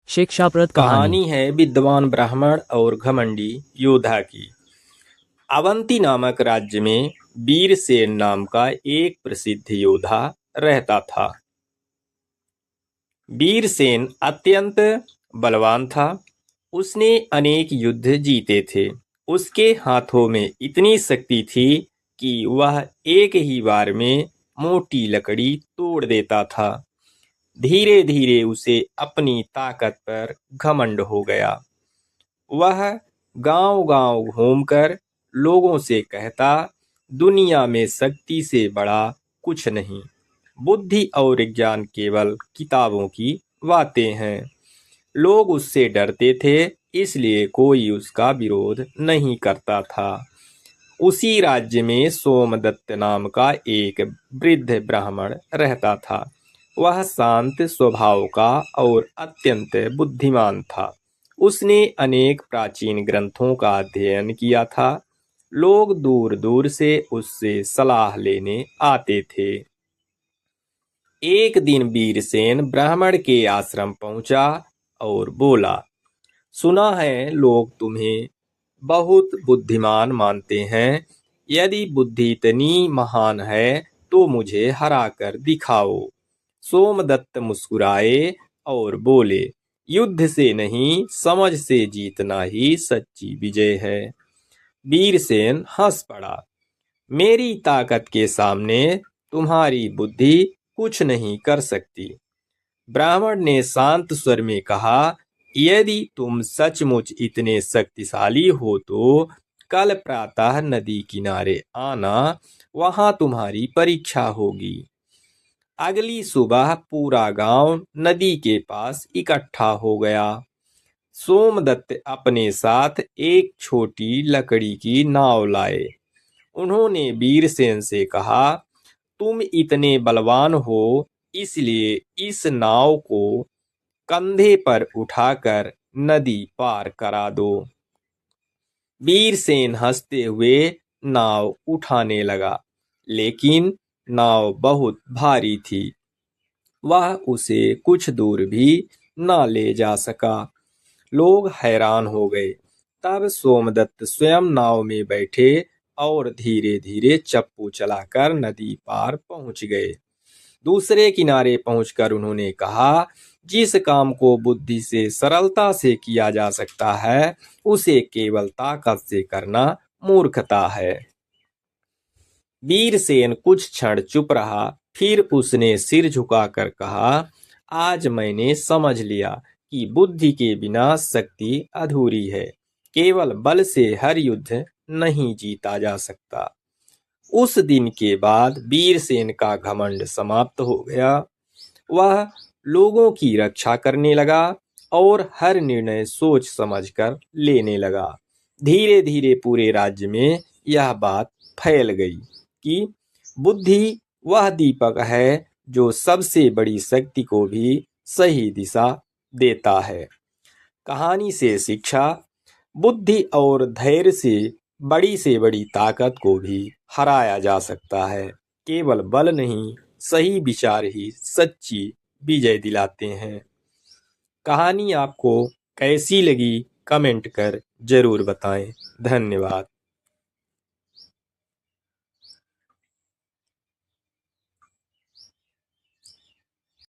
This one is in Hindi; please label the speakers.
Speaker 1: शिक्षाप्रद कहानी।
Speaker 2: कहानी है विद्वान ब्राह्मण और घमंडी योद्धा की। अवंती नामक राज्य में वीरसेन नाम का एक प्रसिद्ध योद्धा रहता था। वीरसेन अत्यंत बलवान था। उसने अनेक युद्ध जीते थे। उसके हाथों में इतनी शक्ति थी कि वह एक ही बार में मोटी लकड़ी तोड़ देता था। धीरे धीरे उसे अपनी ताकत पर घमंड हो गया। वह गांव-गांव घूमकर लोगों से कहता, दुनिया में शक्ति से बड़ा कुछ नहीं। बुद्धि और ज्ञान केवल किताबों की बातें हैं। लोग उससे डरते थे, इसलिए कोई उसका विरोध नहीं करता था। उसी राज्य में सोमदत्त नाम का एक वृद्ध ब्राह्मण रहता था। वह शांत स्वभाव का और अत्यंत बुद्धिमान था। उसने अनेक प्राचीन ग्रंथों का अध्ययन किया था। लोग दूर दूर से उससे सलाह लेने आते थे। एक दिन वीरसेन ब्राह्मण के आश्रम पहुंचा और बोला, सुना है लोग तुम्हें बहुत बुद्धिमान मानते हैं। यदि बुद्धि इतनी महान है तो मुझे हराकर दिखाओ। सोमदत्त मुस्कुराए और बोले, युद्ध से नहीं, समझ से जीतना ही सच्ची विजय है। वीरसेन हंस पड़ा, मेरी ताकत के सामने तुम्हारी बुद्धि कुछ नहीं कर सकती। ब्राह्मण ने शांत स्वर में कहा, यदि तुम सचमुच इतने शक्तिशाली हो तो कल प्रातः नदी किनारे आना, वहां तुम्हारी परीक्षा होगी। अगली सुबह पूरा गांव नदी के पास इकट्ठा हो गया। सोमदत्त अपने साथ एक छोटी लकड़ी की नाव लाए। उन्होंने वीरसेन से कहा, तुम इतने बलवान हो, इसलिए इस नाव को कंधे पर उठाकर नदी पार करा दो। वीरसेन हंसते हुए नाव उठाने लगा, लेकिन नाव बहुत भारी थी। वह उसे कुछ दूर भी न ले जा सका। लोग हैरान हो गए। तब सोमदत्त स्वयं नाव में बैठे और धीरे धीरे चप्पू चलाकर नदी पार पहुंच गए। दूसरे किनारे पहुंचकर उन्होंने कहा, जिस काम को बुद्धि से सरलता से किया जा सकता है, उसे केवल ताकत से करना मूर्खता है। वीरसेन कुछ क्षण चुप रहा, फिर उसने सिर झुकाकर कहा, आज मैंने समझ लिया कि बुद्धि के बिना शक्ति अधूरी है। केवल बल से हर युद्ध नहीं जीता जा सकता। उस दिन के बाद वीरसेन का घमंड समाप्त हो गया। वह लोगों की रक्षा करने लगा और हर निर्णय सोच समझकर लेने लगा। धीरे धीरे पूरे राज्य में यह बात फैल गई कि बुद्धि वह दीपक है जो सबसे बड़ी शक्ति को भी सही दिशा देता है। कहानी से शिक्षा, बुद्धि और धैर्य से बड़ी ताकत को भी हराया जा सकता है। केवल बल नहीं, सही विचार ही सच्ची विजय दिलाते हैं। कहानी आपको कैसी लगी कमेंट कर जरूर बताएं। धन्यवाद।